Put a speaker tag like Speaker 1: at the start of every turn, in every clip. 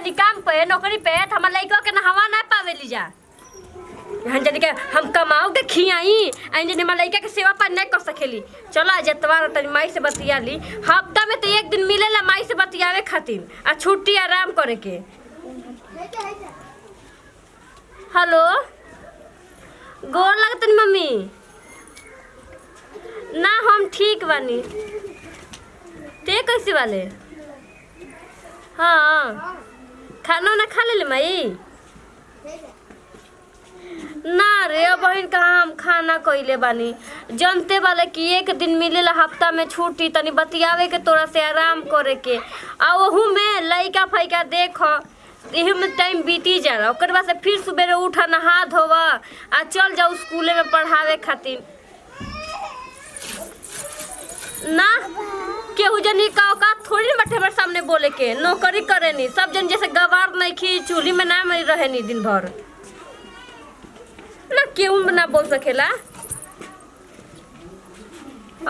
Speaker 1: बानी काम पे नौकरी पे त हमर लइका के नहवा ना पावेली जा हम जनी के हम कमाऊ के खियाई एन जनी हमर लइका के सेवा पानी नहीं कर सकेली। चलो आज एतवार तनी माई से बतिया ली। हफ्ता में तो एक दिन मिलेला माई से बतियावे खातिर आ छुट्टी आराम करे के। हेलो गोर लगतन मम्मी। ना हम ठीक बानी। ते कैसे वाले? हाँ खाना ना खा ले माई? ना रे बहन कहाँ हम खाना कइले बानी। जनते वाले कि एक दिन मिलेला हफ्ता में छुट्टी तनी बतियावे के तोरा से आराम करे के आ ओहू में लइका फैका देख यही में टाइम बीती जाला। ओकर बाद से फिर सुबह उठा नहा धोवा आ चल जाओ स्कूले में पढ़ावे खातिर। ना केहू जनी का औकात थोड़ी ना बैठे हमारे सामने बोले के नौकरी करे नी सब जन जैसे गवार नहीं खी चूल्ही में ना रहे नी दिन भर ना केहू ना बोल सकेला।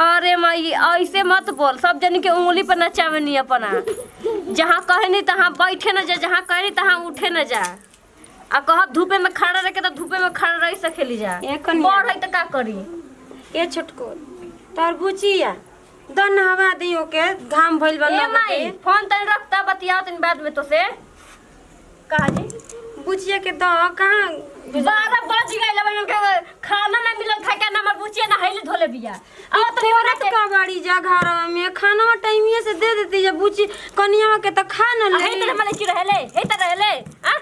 Speaker 1: अरे माई ऐसे मत बोल सब जनी के उंगली पर नचावे नी अपना जहाँ कहे नी तहाँ बैठे न जा जहाँ कहे नी तहाँ उठे न जा आ कह धूपे में खड़ा रह के तो धूपे में खड़ा रह सकेली जा बड़ है तो का करी।
Speaker 2: ए छोटको तरबूचिया दन हवा दियो के घाम भइल बा
Speaker 1: ए माई फोन तनी रखता बतियाओ तनी बाद में तो से कहा जी
Speaker 2: बुचिया के द कहां
Speaker 1: 12 बज गइल बन के खाना ना मिलल था के नंबर बुचिया ना हेले धोले बिया आ तो
Speaker 2: औरत का बाड़ी जा घर में खाना टाइमिए से दे देती जा बुची कनिया के त खा न ले
Speaker 1: हे त हमले की रहले हे त रहले आ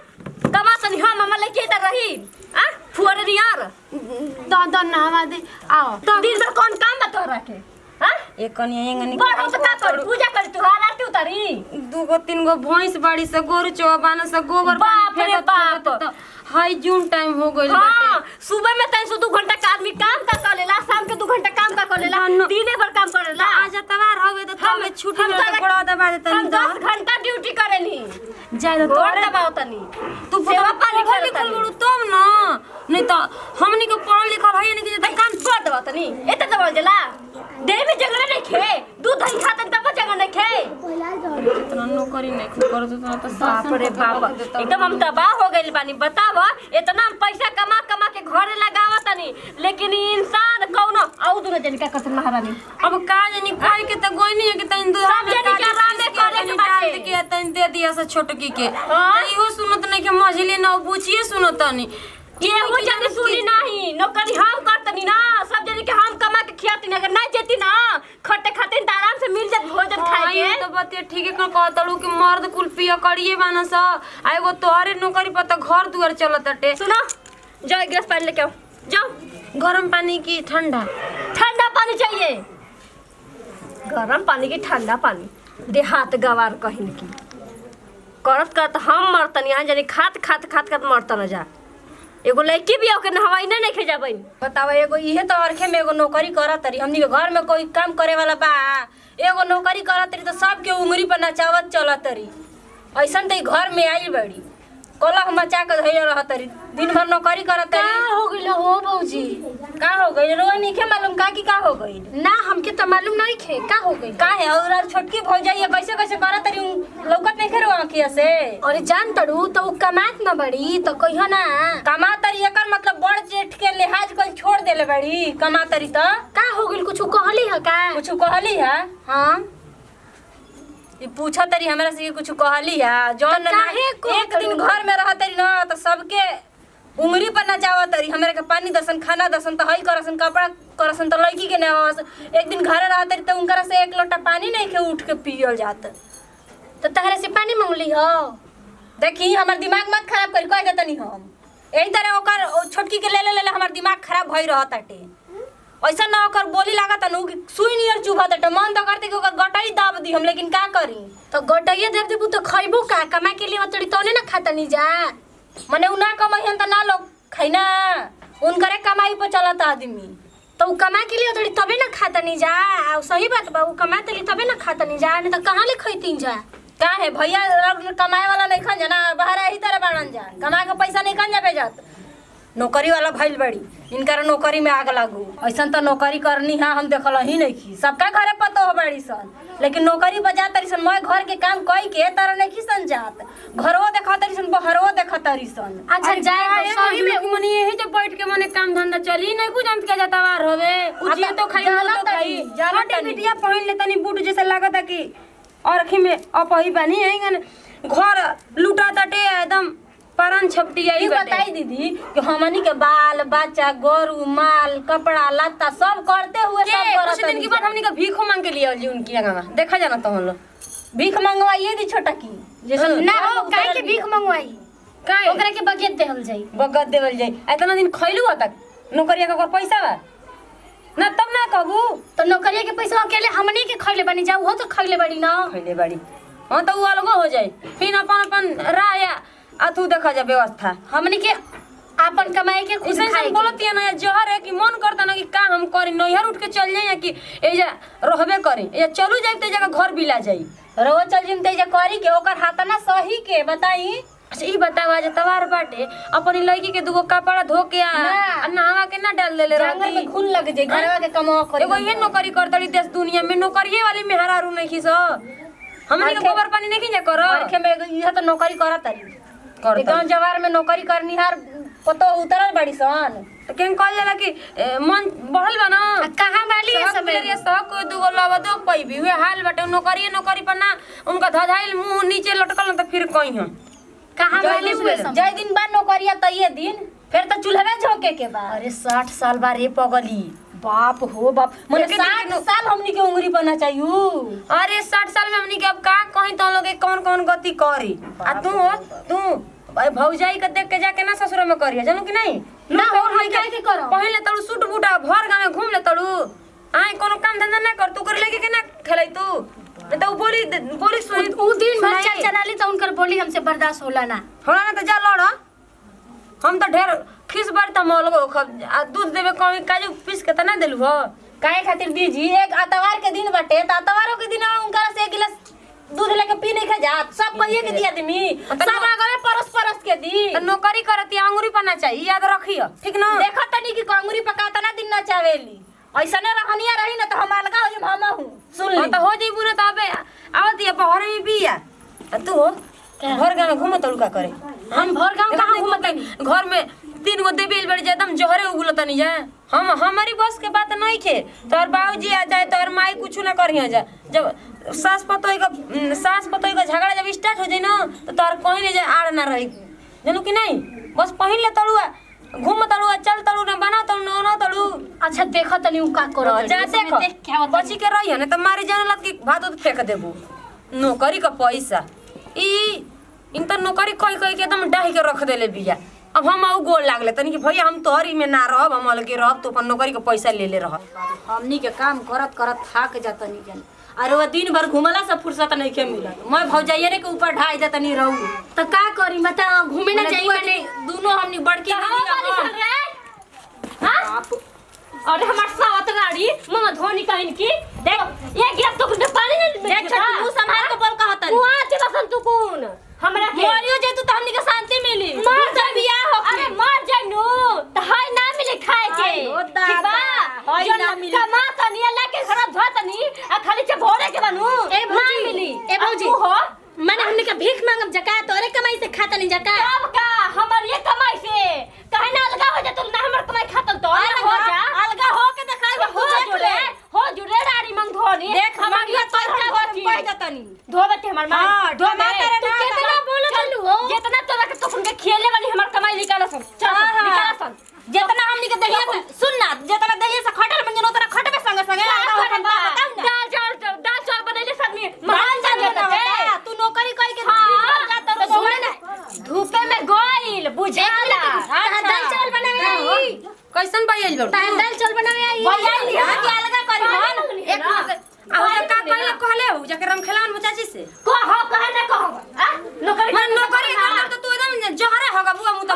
Speaker 1: कमा तनी हम हमले की त रही आ फुअर यार
Speaker 2: द हवा दे आओ
Speaker 1: दिन भर कौन काम बता रखे हां
Speaker 2: एक कनिया एंगनी
Speaker 1: बड़ हो तो का कर पूजा कर तू आरती उतारी
Speaker 2: दूगो तीन गो भैंस बाड़ी से गोरु चौबाना से गोबर
Speaker 1: बाप रे बाप
Speaker 2: हाई जून टाइम हो गइल
Speaker 1: हां सुबह में 2 घंटा का आदमी काम का कर लेला शाम के 2 घंटा काम का कर लेला दिने भर काम करेला
Speaker 2: आज तवार होवे तो तब छुट्टी में तो बड़ा दबा देता
Speaker 1: हम 10 घंटा ड्यूटी करेनी
Speaker 2: जाय तो
Speaker 1: गोर दबाओ तनी
Speaker 2: तू सेवा पानी कर लिखल बड़ू तुम ना नहीं तो हमनी के पढ़ल लिखल है नहीं कि
Speaker 1: काम कर दबाओ तनी एते दबाओ जला देह में जगह नहीं खे दूध दही खातन तब जगह नहीं खे
Speaker 2: इतना नौकरी नहीं कर तो तो
Speaker 1: बाप रे बाप एकदम हम तबाह हो गइल बानी। बताव इतना हम पैसा कमा कमा के घरे लगावा तनी लेकिन इंसान कौनो आउ दुनो जन का कसम महारानी
Speaker 2: अब का जानी कोई के त गोई नहीं है कि तइन दूध
Speaker 1: सब जनी के आराम में करे के बाटे
Speaker 2: के तइन दे दिया से छोटकी के इहो सुनत नहीं के मझली ना बुचिए सुनत नहीं
Speaker 1: केहू जनी सुनी नहीं नौकरी हम करतनी ना सब जनी के हम कमा के खियाती ना अगर नहीं जेती ना खटे खाते आराम से मिल जात भोजन खाए के
Speaker 2: तो बते ठीक है कहतलू कि मर्द कुल पिया करिए बानस आ एगो तोहरे नौकरी पर त घर दुआर चलतटे।
Speaker 1: सुनो जाओ एक गिलास पानी लेके आओ जाओ।
Speaker 2: गरम पानी की ठंडा?
Speaker 1: ठंडा पानी चाहिए। गरम पानी की ठंडा पानी देहात गवार कहिन की करत करत हम मरतनी यहाँ जानी खात खात खात खात मरता न जा एगो लड़की भी ओके नहवाई नहीं खे जाबई।
Speaker 2: बताओ एगो इहे तो अर्खे में एगो नौकरी करत तरी हमनी के घर में कोई काम करे वाला बा एगो नौकरी करत तरी तो सबके उंगली पर नचावत चलत तरी ऐसन त घर में आई बड़ी कलह मचा के धइले रहत तरी दिन भर नौकरी करत तरी।
Speaker 1: का हो गइल हो भौजी?
Speaker 2: का हो गइल रोए नहीं के मालूम का की का हो गइल
Speaker 1: ना हमके तो मालूम नहीं खे का हो गइल
Speaker 2: का है और छोटकी भौजाई कैसे कैसे करत तरी लौकत नहीं करे आंखिया से।
Speaker 1: अरे जान तड़ू तो कमात न बड़ी तो कहियो ना
Speaker 2: कमा तरी एकर मतलब बड़ जेठ के लिहाज कल छोड़ देले बड़ी कमा तरी त
Speaker 1: का हो गइल कुछ कहली है का?
Speaker 2: कुछ कहली है?
Speaker 1: हां
Speaker 2: ये पूछा तरी हमरा से कुछ कहली है जौन एक दिन घर में रह तरी ना तो सबके उंगली पर नचावा तरी हमरा के पानी दसन खाना दसन तो हई करसन कपड़ा करसन तो लड़की के नवास एक दिन घर रह तरी तो उनकरा से एक लोटा पानी नहीं के उठ के पियल जात
Speaker 1: तो तहरे से पानी मांगली हो।
Speaker 2: देखी हमर दिमाग मत खराब करी कह देतनी हम यही तरह ओकर छोटकी के ले ले हमर दिमाग खराब भई रहत टाटे ऐसा ना ओकर बोली लागत नु कि सुई नियर चुभत त मन त करते कि ओकर गटाई दाब दी हम लेकिन का करी
Speaker 1: तो गटाइए दे देबू तो खइबू का कमा के लिए तड़ी तोने ना खाता नहीं जा
Speaker 2: मने उ ना कमाइहन त ना लोग खैना उनकरे कमाई पर चलत आदमी
Speaker 1: तो कमा के लिए तड़ी तबे ना खाता नहीं जा सही बात बा कमा के लिए तबे ना खाता नहीं जा नहीं तो कहां ले खइतीन जा
Speaker 2: का है भैया कमाए वाला नहीं खन जाना बाहर ही तरह बाड़न जा कमा के पैसा नहीं खन जा भेजत नौकरी वाला भइल बड़ी, इनकर नौकरी में आग लागू। ऐसा तो नौकरी करनी है हम देखल ही नहीं की, सबका घरे पतो हो बड़ी सन, लेकिन नौकरी बजा तरी सन। मैं घर के काम कई के तरह नहीं सन जात, घरवो देखा तरी सन, बहरवो देखा तरी सन।
Speaker 3: अच्छा जाए
Speaker 1: सही में मने यही तो बैठ के मने काम धंधा चली नहीं कुछ अंत के जतावार होवे उजिए तो खाई
Speaker 2: जाला
Speaker 1: तो खाई
Speaker 2: तनी, जाला
Speaker 1: हटे
Speaker 2: तनी।
Speaker 1: बिटिया पहन ले तनी बूट जैसे लागत है कि और अखी में अपही बनी है घर लूटा तटे एकदम परन छपटी आई
Speaker 2: ई बताई दीदी कि हमनी के बाल बच्चा गोरू माल कपड़ा लत्ता सब करते हुए सब
Speaker 1: कुछ
Speaker 2: करत
Speaker 1: दिन के बाद हमनी का भीखो मांग के लिए जी उनकी आगा देखा जाना तो हम लोग
Speaker 2: भीख मंगवाइए दी छोटा की जैसे
Speaker 3: ना हो काहे के भीख मंगवाई,
Speaker 1: काहे
Speaker 3: ओकरा के बगेत देहल जाई।
Speaker 1: बगत देवल जाई इतना दिन खइलू तक नौकरिया का पैसा बा ना तब ना कहबू
Speaker 3: तो नौकरिया के पैसा अकेले हमनी के खइले बनी जाऊ, हो तो खइले बड़ी ना।
Speaker 1: खइले बाड़ी हां तो उ अलग हो जाए फिर अपन अपन राया अथु देखा जा व्यवस्था
Speaker 3: हमनी के आपन कमाए के खुद
Speaker 1: ऐसे
Speaker 3: खाए
Speaker 1: हम बोलती है ना जहर है कि मन करता ना कि का हम करी नैहर उठ के चल जाए कि एजा रहबे करी एजा चलू जाए ते जगह घर बिला जाई
Speaker 2: रोज चल जिम तेजा करी के ओकर हाथ ना सही के बताई।
Speaker 1: अच्छा ई बतावा जे तवार बाटे अपनी लड़की के दुगो कपड़ा धो के आ नहावा के ना डाल देले
Speaker 2: जंगल में खून लग जाए घरवा के कमाओ करी।
Speaker 1: एगो ये नौकरी करतड़ी देश दुनिया में नौकरिए वाली मेहरारू नहीं खिस हमनी के गोबर पानी नहीं जा करो
Speaker 2: आंखें में यह तो नौकरी करत तारी गांव जवार में नौकरी करनी हर पतो उतरल बड़ी सन
Speaker 1: तो केन कहल जाला कि मन बढ़ल बा ना
Speaker 3: कहां वाली है सब
Speaker 1: ये सब कोई दुगो लवा दो पैबी हुए हाल बाटे नौकरी पर ना उनका धधाइल मुंह नीचे लटकल ना तो फिर कहीं हम
Speaker 3: कहां वाली हुए सब।
Speaker 2: जय दिन बाद नौकरिया तइए दिन फिर तो चूल्हे झोंके के बाद।
Speaker 1: अरे 60 साल बाद रे पगली
Speaker 2: बाप हो बाप मने 60 साल हमनी के उंगली बना चाहिए।
Speaker 1: अरे 60 साल में हमनी के अब का कहीं तो लोग कौन कौन गति करी आ तू भौजाई के देख के जाके ना ससुर में करिया जानू कि नहीं
Speaker 3: ना और हम काहे के करो
Speaker 1: पहले तड़ू सूट बूटा भर गांव में घूम ले तड़ू आए कोनो काम धंधा ना कर तू कर लेके के ना खेलाई तू नहीं तो बोली सुनी
Speaker 3: उ दिन भर चल चलाली तो उनकर बोली हमसे बर्दाश्त होला ना
Speaker 1: होला ना तो जा लड़ हम तो ढेर खिस बार त मोलगो दूध देवे कमी काजू पीस के त ना देलु हो
Speaker 2: काहे खातिर दीजी एक आतवार के दिन बाटे त आतवारों के दिन उनका से एक गिलास दूध लेके पी नहीं खा जात सब कहिए के दिया दमी सब आगे परस परस के दी
Speaker 1: त नौकरी करती अंगूरी पना चाहिए याद रखियो ठीक ना
Speaker 2: देखत तनी कि अंगूरी पकाता ना दिन ना चावेली ऐसने रहनिया रही ना तो हम अलगा हो जे हम हूं सुन ली
Speaker 1: तो हो जइबू ना त अबे आवत ये बहरे में बिया तू हो घर गांव में घूम तड़ू का करे
Speaker 3: हम भर गांव कहां घूमतनी
Speaker 1: घर में 3 गो देबेल बड़ जाए एकदम जहरे उगलतनी जा हम हमारी बस के बात नहीं खे तोर बाबूजी आ जाए तोर माई कुछ ना करिया जा जब सास पतोई का झगड़ा जब स्टार्ट हो जाए ना तो तोर कहीं नहीं जाए आड़ ना रही जानू कि नहीं बस पहिन ले तड़ुआ घूम तड़ुआ चल तड़ू ना बना तड़ू ना तड़ू
Speaker 3: अच्छा देखो तनी उ का करो
Speaker 1: जा देखो बची के रही है ना तो मारी जाने लग कि भात उत फेंक देबू नौकरी का पैसा इन तो नौकरी कही कही के एकदम डाही के रख देले बिया अब हम आउ गोल लागले तनी कि भैया हम तोहरी में ना रहब हम अलगे रहब तो अपन नौकरी के पैसा ले ले रह
Speaker 2: हमनी के काम करत करत थाक जातनी जन अरे वो दिन भर घुमला से फुर्सत नहीं के मिलत मैं भौजाइये रे के ऊपर ढाई जातनी रहू
Speaker 3: तो का करी बता घूमे ना जाई माने
Speaker 2: दोनों हमनी बड़की
Speaker 3: हां अरे हमार सावत गाड़ी मामा धोनी कहिन की देख ये गिरफ्त तो कुछ पानी नहीं
Speaker 2: देख छोटी तू संभाल के बोल कहत
Speaker 3: तू आ के बसन तू कौन हमरा के
Speaker 2: मोरियो जे तू त हमनी के शांति मिली
Speaker 3: मार
Speaker 2: जा बियाह हो
Speaker 3: अरे मार जाइनु तो हाय ना मिले खाए के ठीक बा
Speaker 2: हाय ना मिली
Speaker 3: कमा तनी अल्लाह के घर धो तनी आ खाली से भोरे के बनू ना मिली ए भौजी हो माने हमने का भीख मांगब जका तोरे कमाई से खाता नहीं जका अब का हमर ये कमाई से कहे ना अलगा हो जा तुम ना हमर कमाई खातल तो अलग हो जा अलगा हो के दिखाई हो जुड़े राड़ी मंग धोनी
Speaker 2: देख हमर ये तो कह जतनी
Speaker 3: धोबते हमर मां
Speaker 2: धोबे तेरे ना
Speaker 3: कितना बोल चलू हो जितना तोरा के तुम के खेले वाली हमर कमाई निकाल सन चल निकाल सन
Speaker 2: जितना हमनी के दहिया सुन ना जितना दहिया से खटल मंजन उतना खटबे संग संग लगा हो बताऊ ना
Speaker 3: दाल चावल बनैले सदमी
Speaker 2: महल जा जाता तू नौकरी कह के जाता तो सुन ना
Speaker 3: धूपे में गोइल बुझाला दाल चावल बनावे आई
Speaker 1: कैसन बाइल बड़
Speaker 3: दाल चावल बनावे आई
Speaker 2: भैया लिया के अलगा करी हन
Speaker 1: एक का कहले हो जाके रम खेलान मुचाची से
Speaker 3: कहो कहे ना कहो नौकरी
Speaker 1: मन नौकरी कर तो तू एकदम जहरे होगा बुआ मुता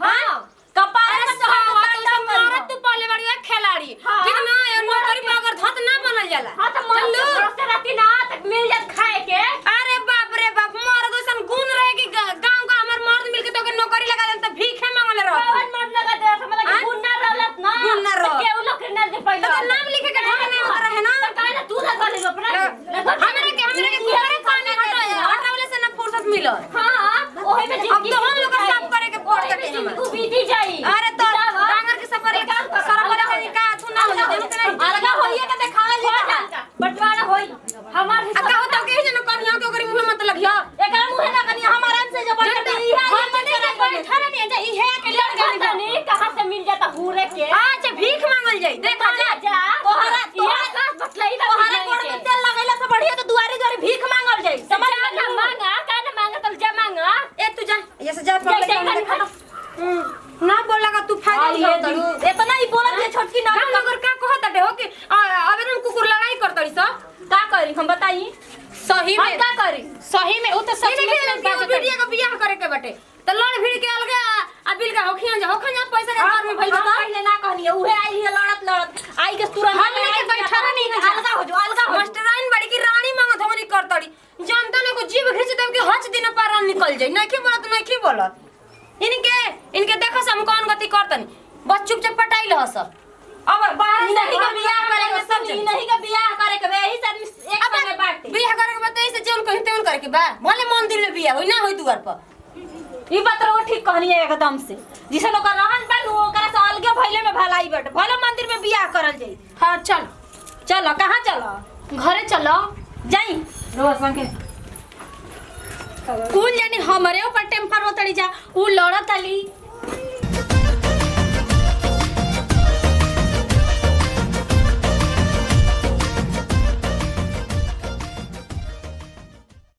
Speaker 3: हां
Speaker 2: कपार से
Speaker 1: औरत तू पहले बड़ी खिलाड़ी ठीक ना ये नौकरी पे अगर धत ना बनल जाला
Speaker 3: हां तो मन से राती ना तक मिल जात खाए के
Speaker 1: अरे बाप रे बाप मर्द ओसन गुण रहे कि गांव का हमर मर्द मिलके तो नौकरी लगा दे त भीखे मांगले रह
Speaker 3: कौन मर्द लगा
Speaker 2: मांगल जाई देखा जा
Speaker 3: तोहरा बात बतलाई ना
Speaker 2: तोहरा कोड़ में तेल लगैला से बढ़िया तो दुआरे दुआरे भीख मांगल जाई समझ
Speaker 3: ना मांगा का ना मांगा तो जा मांगा
Speaker 2: ए तू जा ये से जा ना बोला का तू फायदा ले इतना ही बोलत है छोटकी ना मगर का कहत है हो कि आवेदन कुकुर लड़ाई करतड़ी स का करी हम बताई
Speaker 3: सही में
Speaker 2: का करी
Speaker 3: सही में वो तो सच में
Speaker 2: बेटिया का बियाह करे के बटे त लड़ भिड़ के अलगे आ बिल का होखिया पैसा के घर में भइल बता पहले ना कहनी उहे आई है लड़त आई के तुरंत हमने के बैठा नहीं अलगा हो जो अलगा हो मास्टराइन बड़ी की रानी मांगत हमनी करतड़ी जानता ने को जीव घिच देव के हच दिन पार निकल जाई नहीं की बोलत नहीं की बोलत इनके देखो हम कौन गति करतन बस चुपचाप पटाइल हस अब बाहर नहीं का बियाह करे के सब नहीं का बियाह करे के यही सब एक संगे बाटे बियाह करे के बताई से जौन कहि तेन करे के बा भले मंदिर में बियाह होई ना होई दुआर पर ई बात रो ठीक कहनी है एकदम से जिसे लोग रहन बन ओकरा से अलगे भइले में भलाई बट भले मंदिर में बियाह करल जाई
Speaker 3: हां चल
Speaker 2: चलो कहां चलो
Speaker 3: घरे चलो
Speaker 2: जाई रोज संगे
Speaker 3: कौन जानी हमरे ऊपर टेम्पर होतड़ी जा उ लड़त आली